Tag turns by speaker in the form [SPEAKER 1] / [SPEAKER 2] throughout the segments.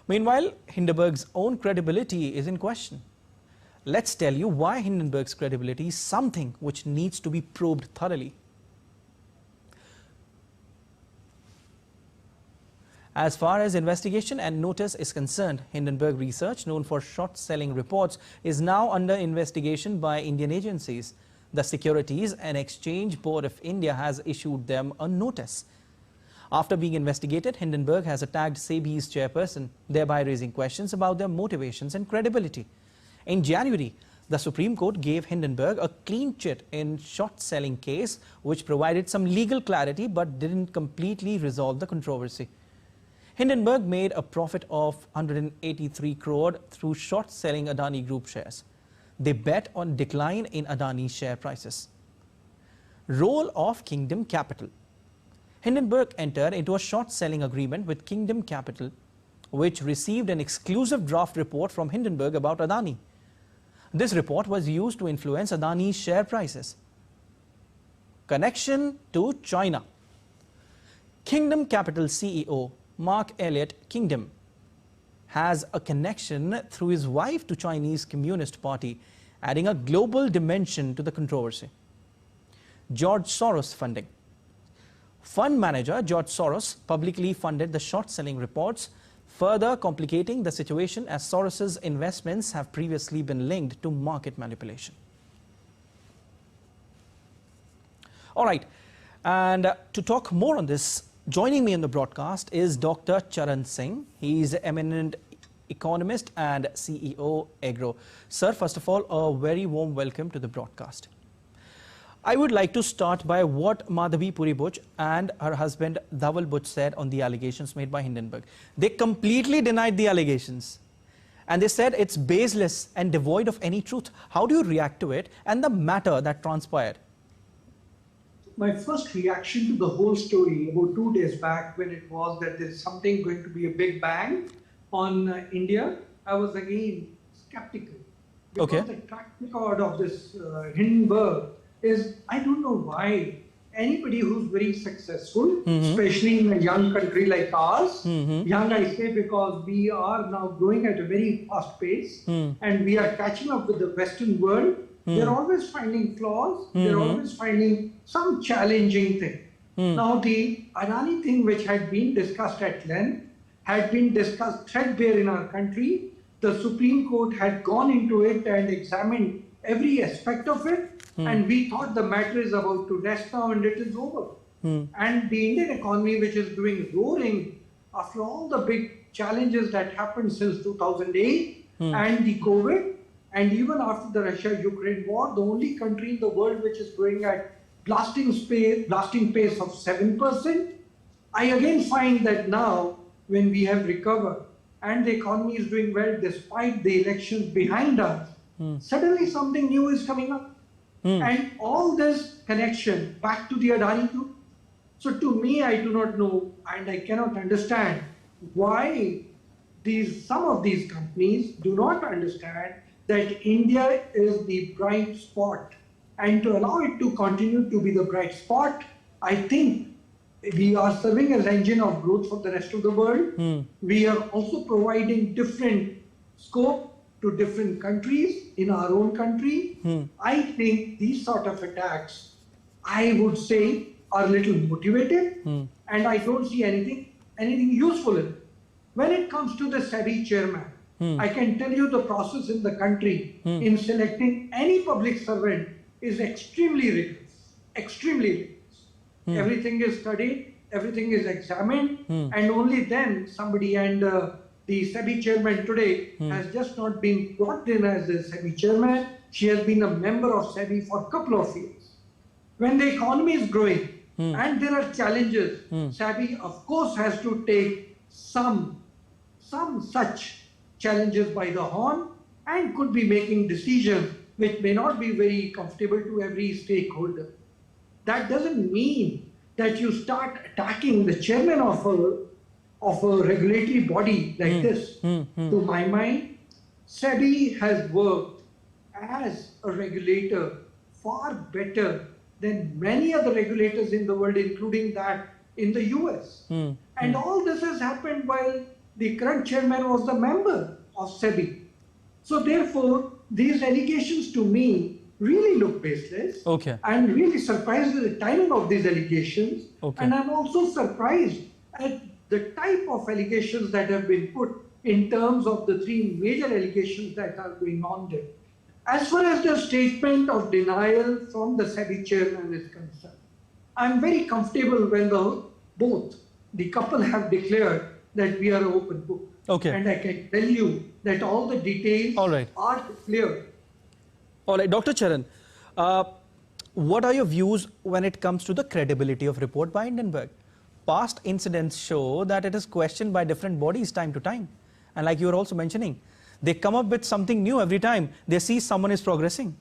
[SPEAKER 1] Meanwhile, Hindenburg's own credibility is in question. Let's tell you why Hindenburg's credibility is something which needs to be probed thoroughly. As far as investigation and notice is concerned, Hindenburg Research, known for short-selling reports, is now under investigation by Indian agencies. The Securities and Exchange Board of India has issued them a notice. After being investigated, Hindenburg has attacked SEBI's chairperson, thereby raising questions about their motivations and credibility. In January, the Supreme Court gave Hindenburg a clean chit in short-selling case, which provided some legal clarity but didn't completely resolve the controversy. Hindenburg made a profit of 183 crore through short-selling Adani Group shares. They bet on decline in Adani share prices. Role of Kingdom Capital. Hindenburg entered into a short-selling agreement with Kingdom Capital, which received an exclusive draft report from Hindenburg about Adani. This report was used to influence Adani's share prices. Connection to China. Kingdom Capital CEO Mark Elliott Kingdom has a connection through his wife to Chinese Communist Party, adding a global dimension to the controversy. George Soros funding. Fund manager George Soros publicly funded the short-selling reports, further complicating the situation as Soros's investments have previously been linked to market manipulation. All right, and to talk more on this, joining me in the broadcast is Dr. Charan Singh. He is an eminent economist and CEO Agro. Sir, first of all, a very warm welcome to the broadcast. I would like to start by what Madhavi Puri Buch and her husband Dhaval Buch said on the allegations made by Hindenburg. They completely denied the allegations and they said it's baseless and devoid of any truth. How do you react to it and the matter that transpired?
[SPEAKER 2] My first reaction to the whole story about 2 days back, when it was that there's something going to be a big bang on India, I was again skeptical. Because the track record of this Hindenburg is, I don't know why anybody who's very successful, especially in a young country like ours, young I say because we are now growing at a very fast pace and we are catching up with the Western world. They're always finding flaws, they're always finding some challenging thing. Now the Adani thing, which had been discussed at length, had been discussed threadbare in our country. The Supreme Court had gone into it and examined every aspect of it, and we thought the matter is about to rest now and it is over. And the Indian economy, which is doing roaring after all the big challenges that happened since 2008 and the COVID, and even after the Russia-Ukraine war, the only country in the world which is growing at blasting pace of 7%. I again find that now, when we have recovered and the economy is doing well despite the elections behind us, suddenly something new is coming up. And all this connection back to the Adani Group. So to me, I do not know and I cannot understand why some of these companies do not understand that India is the bright spot, and to allow it to continue to be the bright spot, I think we are serving as engine of growth for the rest of the world. We are also providing different scope to different countries in our own country. I think these sort of attacks, I would say, are a little motivated, and I don't see anything useful in it. When it comes to the SEBI chairman, I can tell you the process in the country in selecting any public servant is extremely rigorous, extremely rigorous. Everything is studied, everything is examined, and only then somebody, and the SEBI chairman today has just not been brought in as a SEBI chairman. She has been a member of SEBI for a couple of years. When the economy is growing and there are challenges, SEBI of course has to take some such challenges by the horn and could be making decisions which may not be very comfortable to every stakeholder. That doesn't mean that you start attacking the chairman of a regulatory body like this. To my mind, SEBI has worked as a regulator far better than many other regulators in the world, including that in the US. And all this has happened while the current chairman was the member of SEBI. So therefore, these allegations to me really look baseless.
[SPEAKER 1] Okay.
[SPEAKER 2] I'm really surprised at the timing of these allegations.
[SPEAKER 1] Okay.
[SPEAKER 2] And I'm also surprised at the type of allegations that have been put in terms of the three major allegations that are going on there. As far as the statement of denial from the SEBI chairman is concerned, I'm very comfortable when both the couple have declared that we are an open book.
[SPEAKER 1] Okay.
[SPEAKER 2] And I can tell you that all the details are clear.
[SPEAKER 1] All right, Dr. Charan, what are your views when it comes to the credibility of report by Hindenburg? Past incidents show that it is questioned by different bodies time to time. And like you were also mentioning, they come up with something new every time they see someone is progressing.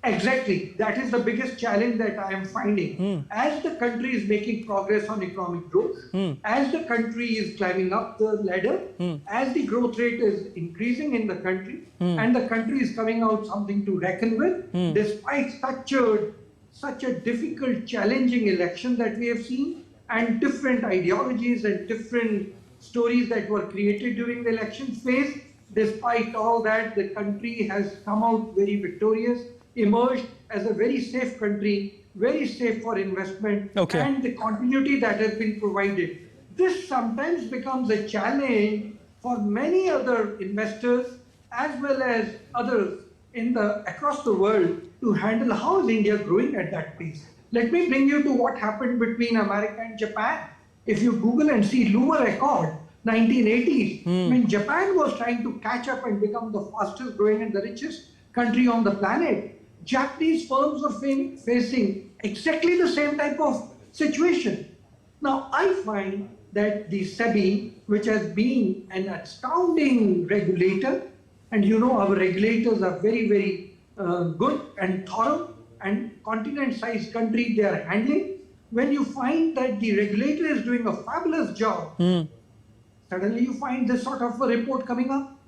[SPEAKER 2] Exactly. That is the biggest challenge that I am finding. As the country is making progress on economic growth, as the country is climbing up the ladder, as the growth rate is increasing in the country, and the country is coming out something to reckon with, despite such a difficult, challenging election that we have seen, and different ideologies and different stories that were created during the election phase, despite all that, the country has come out very victorious, emerged as a very safe country, very safe for investment, and the continuity that has been provided. This sometimes becomes a challenge for many other investors as well as others across the world to handle how is India growing at that pace. Let me bring you to what happened between America and Japan. If you Google and see Louvre record, 1980s, when Japan was trying to catch up and become the fastest growing and the richest country on the planet, Japanese firms were facing exactly the same type of situation. Now, I find that the SEBI, which has been an astounding regulator, and you know our regulators are very, very good and thorough, and continent-sized country they are handling, when you find that the regulator is doing a fabulous job, suddenly you find this sort of a report coming up,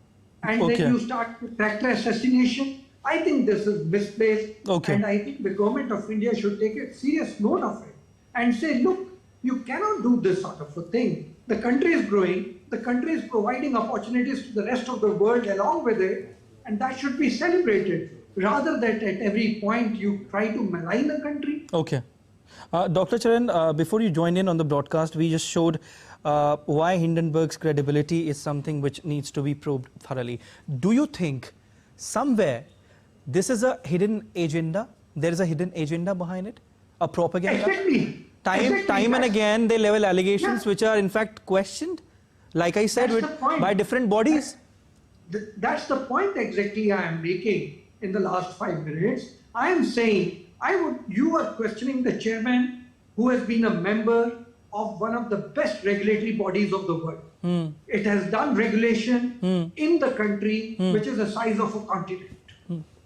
[SPEAKER 2] and then you start character assassination. I think this is misplaced, and I think the government of India should take a serious note of it and say, look, you cannot do this sort of a thing. The country is growing, the country is providing opportunities to the rest of the world along with it, and that should be celebrated, rather than at every point you try to malign the country.
[SPEAKER 1] Okay. Dr. Charan, before you joined in on the broadcast, we just showed why Hindenburg's credibility is something which needs to be probed thoroughly. Do you think somewhere this is a hidden agenda? There is a hidden agenda behind it? A propaganda?
[SPEAKER 2] Exactly.
[SPEAKER 1] Time and again they level allegations which are in fact questioned, like I said, by different bodies.
[SPEAKER 2] That's the point exactly I am making in the last 5 minutes. I am saying, you are questioning the chairman who has been a member of one of the best regulatory bodies of the world. It has done regulation in the country, which is the size of a continent.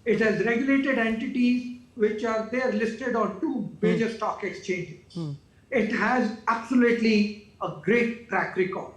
[SPEAKER 2] It has regulated entities which are there listed on 2 major stock exchanges. It has absolutely a great track record.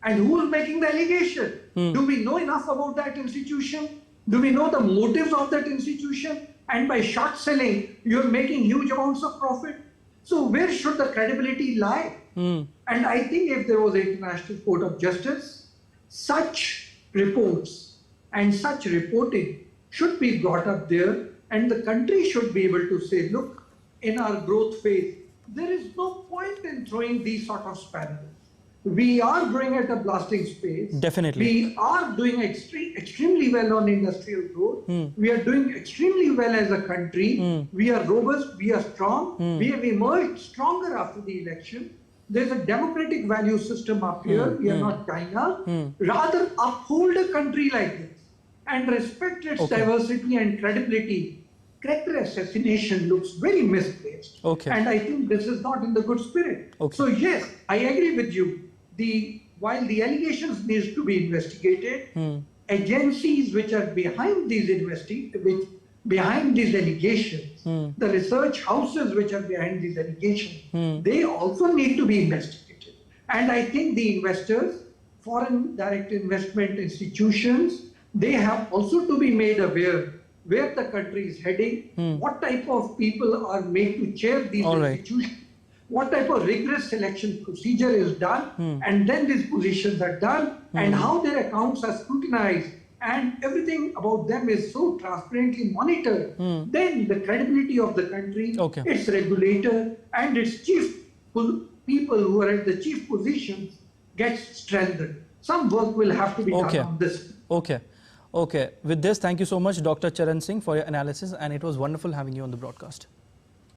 [SPEAKER 2] And who is making the allegation? Do we know enough about that institution? Do we know the motives of that institution? And by short selling, you're making huge amounts of profit. So where should the credibility lie? And I think if there was an International Court of Justice, such reports and such reporting should be brought up there, and the country should be able to say, look, in our growth phase, there is no point in throwing these sort of sparrows. We are growing at a blasting pace.
[SPEAKER 1] Definitely.
[SPEAKER 2] We are doing extremely well on industrial growth. We are doing extremely well as a country. We are robust. We are strong. We have emerged stronger after the election. There's a democratic value system up here. We are not China. Rather, uphold a country like this and respect its diversity and credibility. Character assassination looks very misplaced. And I think this is not in the good spirit. So yes, I agree with you. While the allegations needs to be investigated, agencies which are behind these allegations, the research houses which are behind these allegations, they also need to be investigated. And I think the investors, foreign direct investment institutions, they have also to be made aware where the country is heading, what type of people are made to chair these institutions. what type of rigorous selection procedure is done, and then these positions are done, and how their accounts are scrutinized, and everything about them is so transparently monitored, then the credibility of the country, its regulator, and its people who are at the chief positions gets strengthened. Some work will have to be done on this.
[SPEAKER 1] Okay. With this, thank you so much, Dr. Charan Singh, for your analysis, and it was wonderful having you on the broadcast.